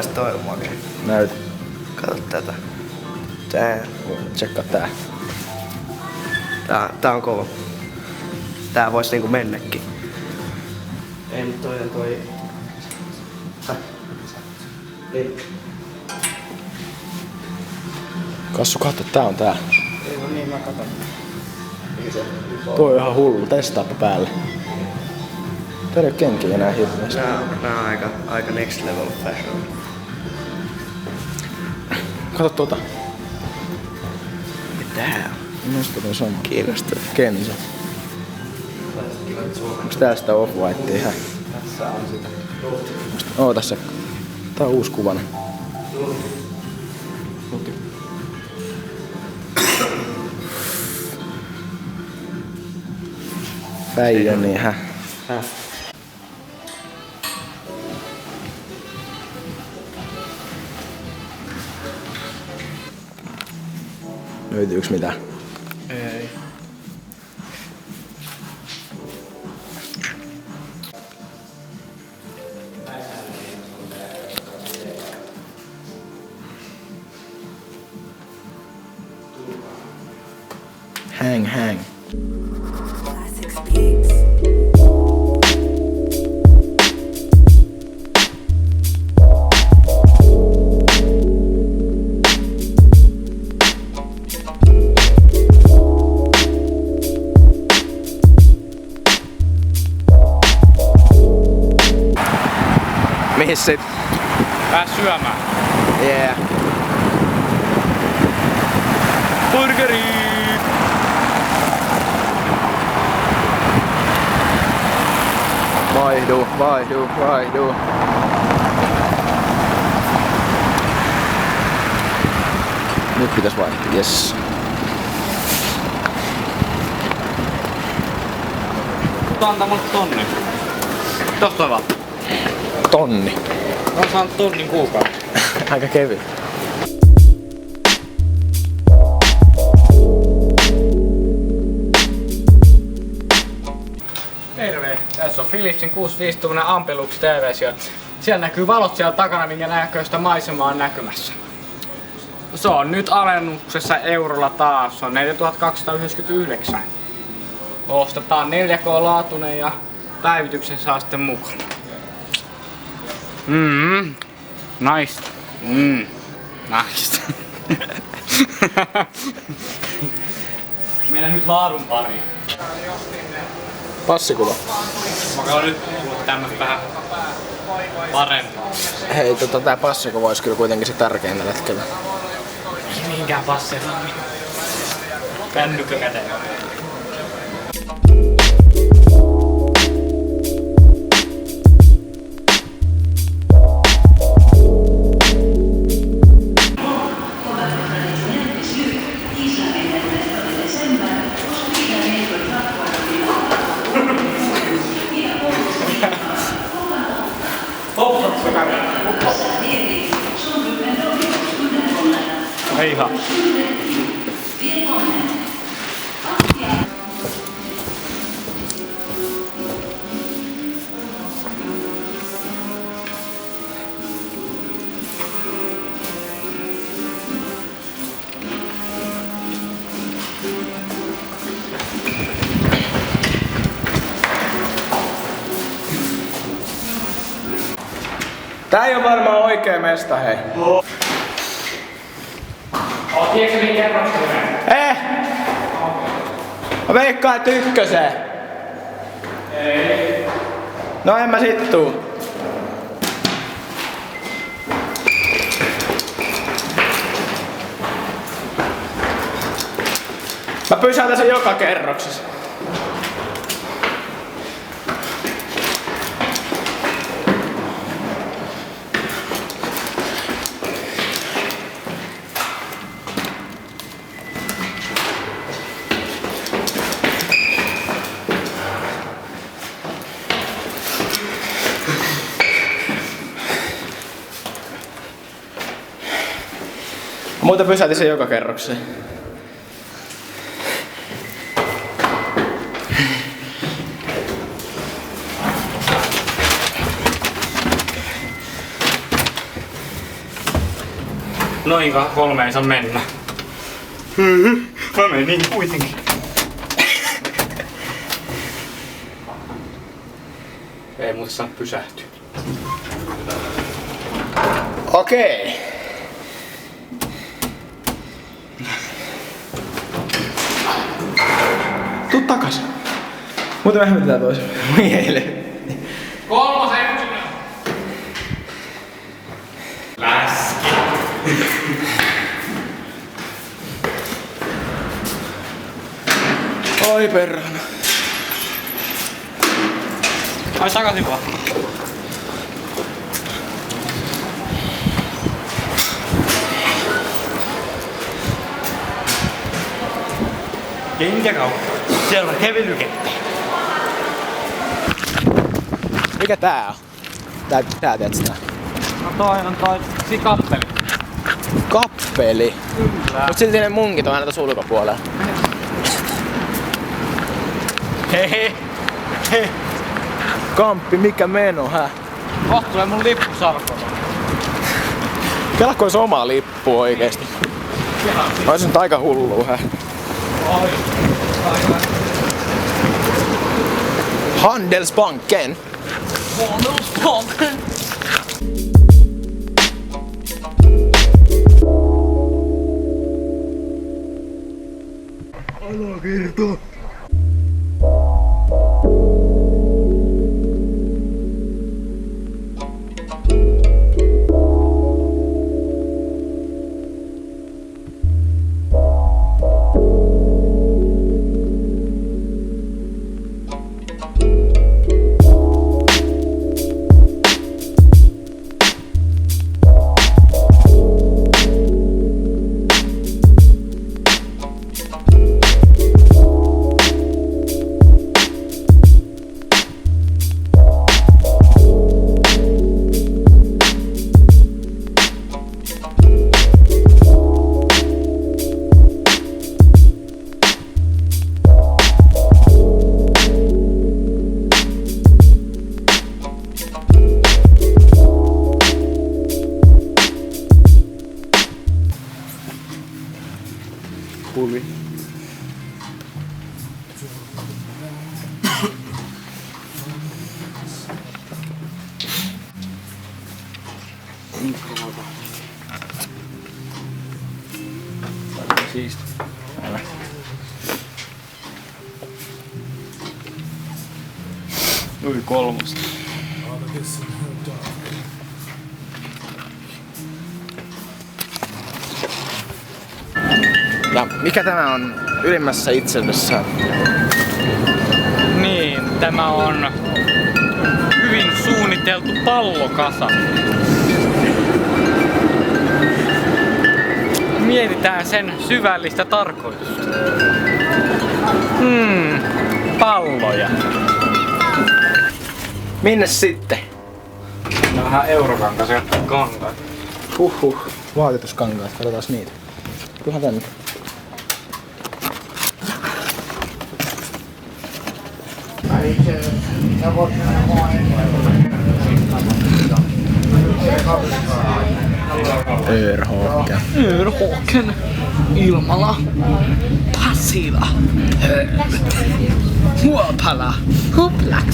Millaista toi on makea? Näytä. Kato tätä. Tää. Tsekkaa tää. Tää on kova. Tää vois niinku mennäkin. Ei mut toi... Ei. Kassu, katso, tää on tää. Ei no niin, mä katon. Tuo on ihan hullu, testaappa päälle. Tää ei oo kenkiä enää hirveästi. Nää on aika next level fashion. Kato tuota. Tää on. Mielestä toi sama. Kiinnostavaa. Kenzo. Onks tää sitä off-whitea ihan? Tässä on sitä. Oota se. Tää on uusi kuvana. Päijä niin häh. Löytyyks mitään? Ei. Hang. Mihin sit? Pääs syömään. Yeah. Burgeri! Vaihdu. Nyt pitäis vaihtaa, jes. Antaa mulle tonni. Tosta on vaan. Tonni. Mä oon saanut tonnin kuukausi. Aika kevyt. Terve! Tässä on Philipsin 65-tuumainen Ampelux TV. Siellä näkyy valot siellä takana, minkä näköistä maisemaa on näkymässä. Se on nyt alennuksessa eurolla taas. Se on 4299. Ostetaan 4K-laatuinen ja päivityksen saa sitten mukana. Nice. Nice. Mennään nyt laadun pariin. Passikuva. Mä käyn nyt tämmöstä vähän parempi. Hei, tää passikuva olisi kyllä kuitenkin se tärkein tällä hetkellä. Ei mihinkään passeja. Kännykkä käteen. Ei ihan. Tää ei oo varmaan oikee mesta, hei. Tiedätkö mihin kerrokselle? Mä veikkaan, et ykköseen. Ei. No en mä sit tuu. Mä pysäytän sen joka kerroksessa. Muuten pysäytin sen joka kerrokseen. Noinkaan 3 ei saa mennä. Mä menin kuitenkin. Ei muuten saa pysähtyä. Okei. Tuu takas. Muuten me hämmetään toisemme. Miele. 3 läski. Oi perhana. Ai takaisin vaan. Kenkäkauppa. Siellä on hevilykettä. Mikä tää on? Tää teet sitä. No toi on toi kappeli. Kappeli? Kyllä. Mut silti ne munkit on aina tässä ulkopuolella. Hehe. He. Kamppi, mikä meno, hä? Kohta tulee mun lippu sarkoon. Kelakko ois oma lippu oikeesti. Ois nyt aika hulluu, hä? Oi. Handelsbanken. Handelsbanken. Alakerta. Pulvi. Siisti. Yli 3. Ja mikä tämä on ylimmässä itsellessään? Niin, tämä on hyvin suunniteltu pallokasa. Mietitään sen syvällistä tarkoitusta. Palloja. Minne sitten? Ne on vähän eurokankaisia kankaita. Huhhuh. Vaatetuskankaat, katsotaan niitä. Tuohan tänne. Örhåken. Örhåken. Ilmala. Pasila. Huopala. Hoplax.